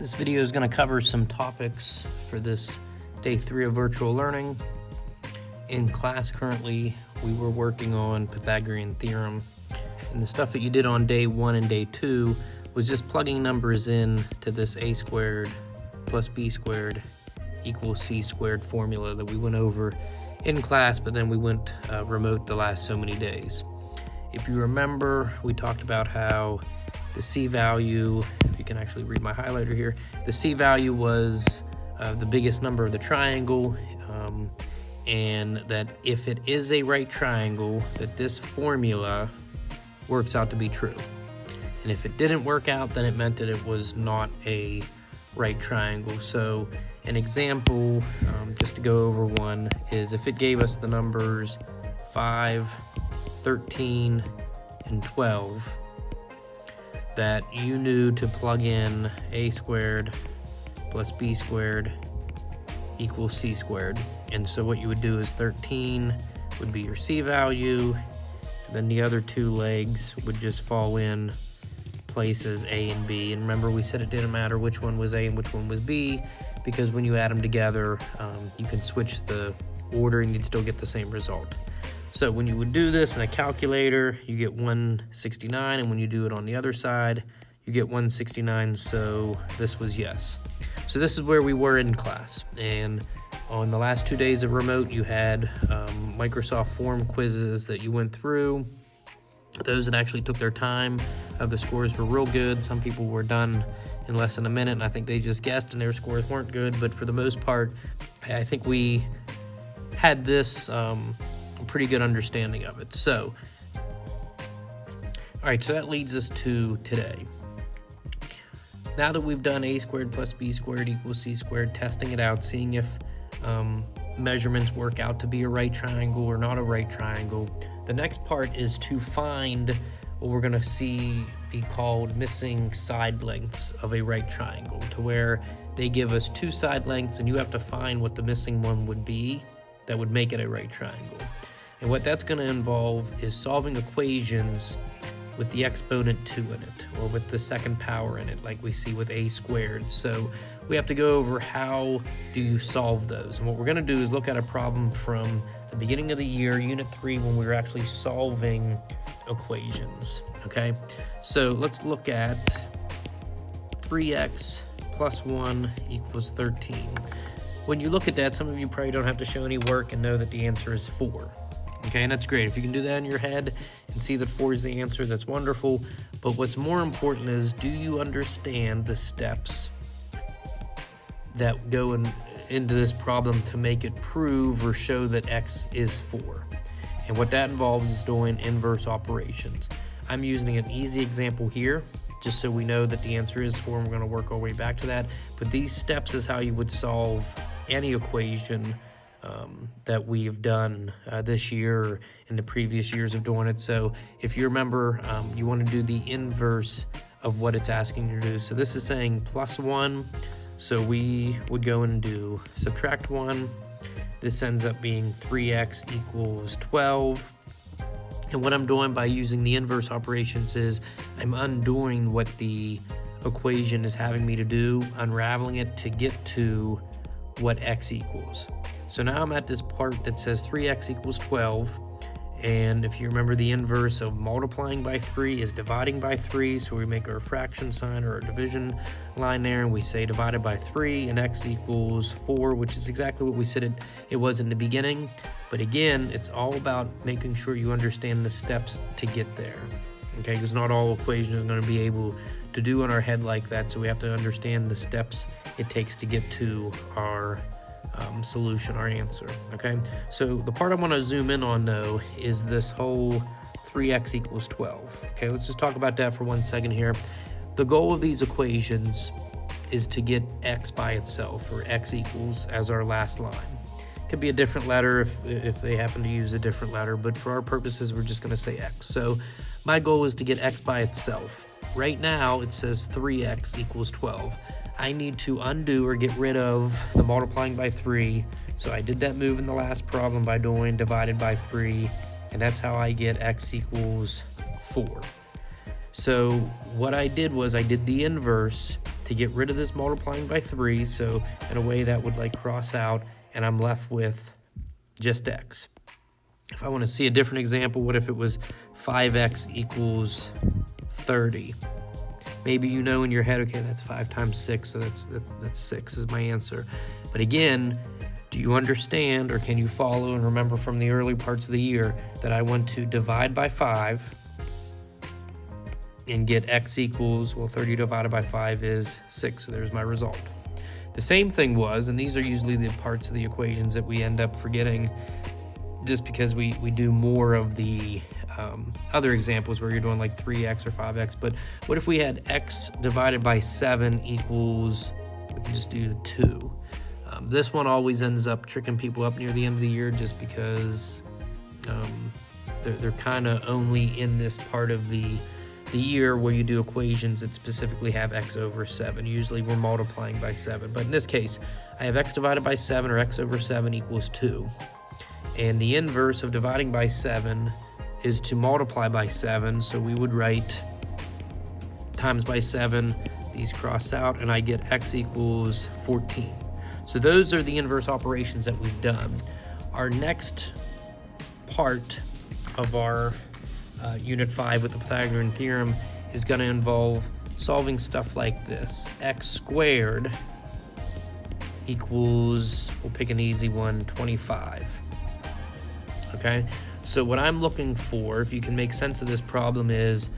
This video is going to cover some topics for this day 3 of virtual learning. In class currently, we were working on Pythagorean theorem, and the stuff that you did on day 1 and day 2 was just plugging numbers in to this a squared plus b squared equals c squared formula that we went over in class, but then we went remote the last so many days. If you remember, we talked about how the C value, if you can actually read my highlighter here, the C value was the biggest number of the triangle, and that if it is a right triangle, that this formula works out to be true. And if it didn't work out, then it meant that it was not a right triangle. So an example, just to go over one, is if it gave us the numbers 5, 13, and 12, that you knew to plug in a squared plus b squared equals c squared. And so what you would do is 13 would be your c value, then the other two legs would just fall in places a and b. And remember, we said it didn't matter which one was a and which one was b, because when you add them together, you can switch the order and you'd still get the same result. So when you would do this in a calculator, you get 169, and when you do it on the other side, you get 169, so this was yes. So this is where we were in class, and on the last 2 days of remote, you had Microsoft form quizzes that you went through. Those that actually took their time, the scores were real good. Some people were done in less than a minute, and I think they just guessed and their scores weren't good, but for the most part, I think we had this pretty good understanding of it. So, all right, so that leads us to today. Now that we've done a squared plus b squared equals c squared, testing it out, seeing if measurements work out to be a right triangle or not a right triangle, the next part is to find what we're going to see be called missing side lengths of a right triangle, to where they give us two side lengths and you have to find what the missing one would be that would make it a right triangle. And what that's going to involve is solving equations with the exponent 2 in it, or with the second power in it, like we see with a squared. So we have to go over how do you solve those. And what we're going to do is look at a problem from the beginning of the year, Unit 3, when we were actually solving equations. Okay, so let's look at 3x plus 1 equals 13. When you look at that, some of you probably don't have to show any work and know that the answer is 4. Okay, and that's great. If you can do that in your head and see that 4 is the answer, that's wonderful. But what's more important is, do you understand the steps that go into this problem to make it prove or show that x is 4? And what that involves is doing inverse operations. I'm using an easy example here, just so we know that the answer is 4, and we're going to work our way back to that. But these steps is how you would solve any equation that we've done this year or in the previous years of doing it. So if you remember, you want to do the inverse of what it's asking you to do. So this is saying plus 1, so we would go and do subtract 1. This ends up being 3x equals 12. And what I'm doing by using the inverse operations is I'm undoing what the equation is having me to do, unraveling it to get to what x equals. So now I'm at this part that says 3x equals 12, and if you remember, the inverse of multiplying by 3 is dividing by 3, so we make our fraction sign or our division line there, and we say divided by 3, and x equals 4, which is exactly what we said it was in the beginning. But again, it's all about making sure you understand the steps to get there, okay? Because not all equations are going to be able to do in our head like that, so we have to understand the steps it takes to get to our solution, our answer. Okay, so the part I want to zoom in on though is this whole 3x equals 12. Okay, let's just talk about that for 1 second here. The goal of these equations is to get x by itself, or x equals as our last line. It could be a different letter if they happen to use a different letter, but for our purposes, we're just going to say x. So my goal is to get x by itself. Right now it says 3x equals 12. I need to undo or get rid of the multiplying by 3. So I did that move in the last problem by doing divided by 3, and that's how I get x equals 4. So what I did was I did the inverse to to get rid of this multiplying by 3. So in a way that would like cross out, and I'm left with just x. If I want to see a different example, what if it was 5x equals 30? Maybe you know in your head, okay, that's 5 times 6, so that's 6 is my answer. But again, do you understand, or can you follow and remember from the early parts of the year that I want to divide by 5 and get x equals, well, 30 divided by 5 is 6, so there's my result. The same thing was, and these are usually the parts of the equations that we end up forgetting just because we do more of the other examples where you're doing like 3x or 5x. But what if we had x divided by 7 equals, we can just do 2. This one always ends up tricking people up near the end of the year just because they're kind of only in this part of the year where you do equations that specifically have x over 7. Usually we're multiplying by 7, but in this case I have x divided by 7, or x over 7 equals 2. And the inverse of dividing by 7 is to multiply by 7, so we would write times by 7, these cross out, and I get x equals 14. So those are the inverse operations that we've done. Our next part of our Unit 5 with the Pythagorean theorem is going to involve solving stuff like this. X squared equals, we'll pick an easy one, 25. Okay, so what I'm looking for, if you can make sense of this problem, is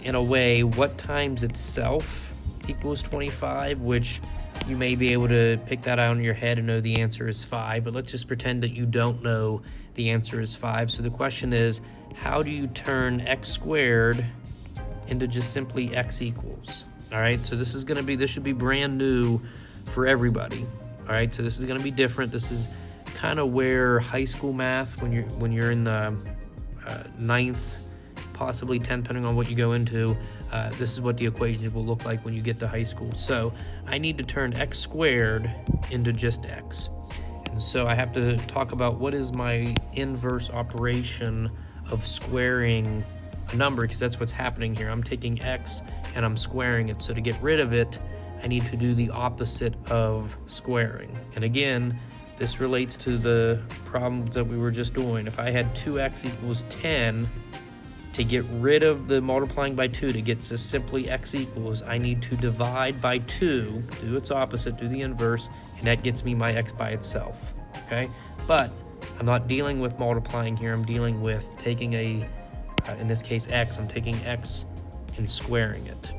in a way, what times itself equals 25, which you may be able to pick that out in your head and know the answer is 5, but let's just pretend that you don't know the answer is 5. So the question is, how do you turn x squared into just simply x equals? All right, so this should be brand new for everybody. All right, so this is going to be different. This is kind of where high school math, when you're in the 9th, possibly 10th, depending on what you go into, this is what the equations will look like when you get to high school. So I need to turn x squared into just x. And so I have to talk about what is my inverse operation of squaring a number, because that's what's happening here. I'm taking x and I'm squaring it. So to get rid of it, I need to do the opposite of squaring. And again, this relates to the problems that we were just doing. If I had 2x equals 10, to get rid of the multiplying by 2 to get to simply x equals, I need to divide by 2, do its opposite, do the inverse, and that gets me my x by itself, okay? But I'm not dealing with multiplying here. I'm dealing with taking in this case x, I'm taking x and squaring it.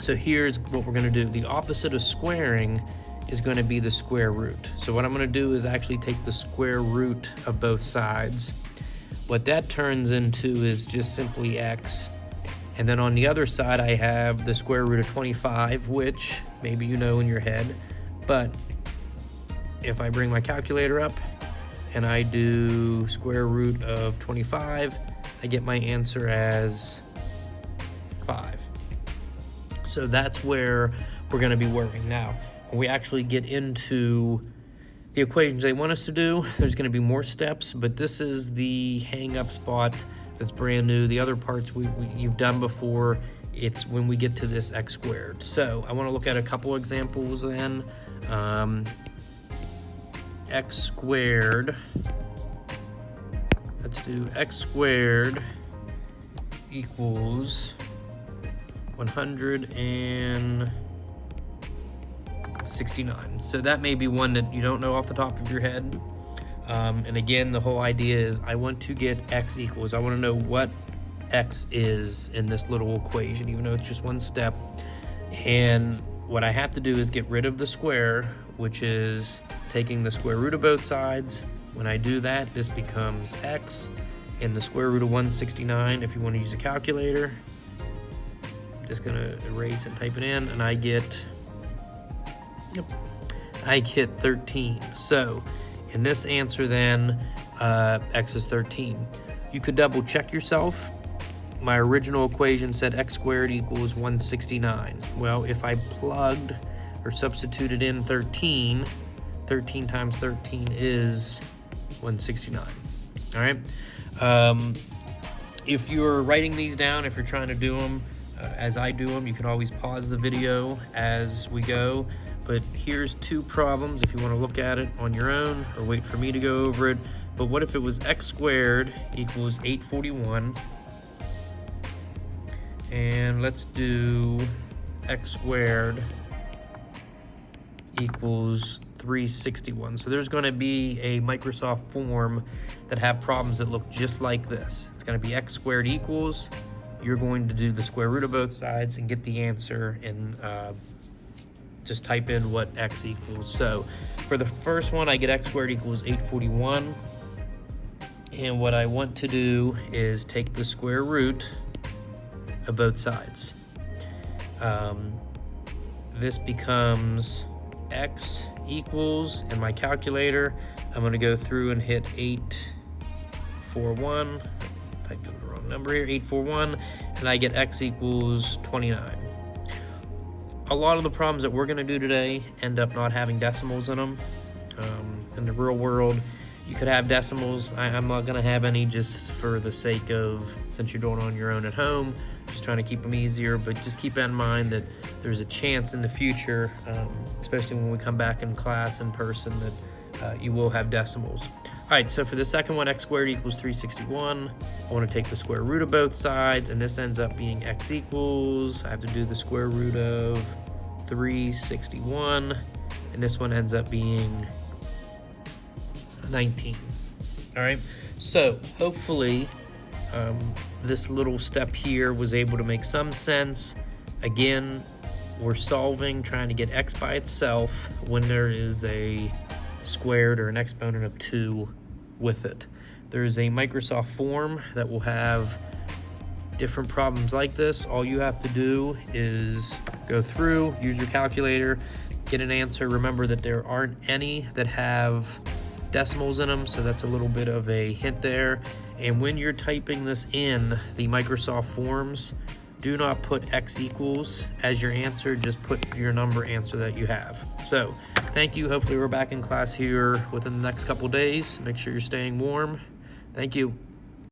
So here's what we're going to do. The opposite of squaring is going to be the square root. So what I'm going to do is actually take the square root of both sides. What that turns into is just simply x. And then on the other side, I have the square root of 25, which maybe you know in your head. But if I bring my calculator up and I do square root of 25, I get my answer as 5. So that's where we're going to be working now. When we actually get into the equations they want us to do, there's going to be more steps, but this is the hang-up spot that's brand new. The other parts you've done before, it's when we get to this x squared. So I want to look at a couple examples then. X squared, let's do x squared equals 169. So that may be one that you don't know off the top of your head. And again, the whole idea is I want to get x equals. I want to know what x is in this little equation, even though it's just one step. And what I have to do is get rid of the square, which is taking the square root of both sides. When I do that, this becomes x, and the square root of 169, if you want to use a calculator, I'm just going to erase and type it in, and I get 13. So in this answer then, x is 13. You could double check yourself. My original equation said x squared equals 169. Well, if I plugged or substituted in 13 times 13 is 169. All right. If you're writing these down, if you're trying to do them, as I do them. You can always pause the video as we go, but here's two problems if you want to look at it on your own or wait for me to go over it. But what if it was x squared equals 841, and let's do x squared equals 361. So there's going to be a Microsoft form that have problems that look just like this. It's going to be x squared equals, you're going to do the square root of both sides and get the answer, and just type in what x equals. So for the first one, I get x squared equals 841, and what I want to do is take the square root of both sides. This becomes x equals, in my calculator, I'm going to go through and hit 841, typed in the wrong number here, 841, and I get x equals 29. A lot of the problems that we're going to do today end up not having decimals in them. In the real world, you could have decimals. I'm not going to have any just for the sake of, since you're doing it on your own at home, just trying to keep them easier, but just keep in mind that there's a chance in the future, especially when we come back in class in person, that you will have decimals. All right, so for the second one, x squared equals 361. I want to take the square root of both sides, and this ends up being x equals, I have to do the square root of 361, and this one ends up being 19. All right, so hopefully this little step here was able to make some sense. Again, we're solving, trying to get x by itself when there is a squared or an exponent of 2 with it. There's a Microsoft form that will have different problems like this. All you have to do is go through, use your calculator, get an answer. Remember that there aren't any that have decimals in them, so that's a little bit of a hint there. And when you're typing this in the Microsoft forms, do not put x equals as your answer, just put your number answer that you have. So thank you. Hopefully we're back in class here within the next couple days. Make sure you're staying warm. Thank you.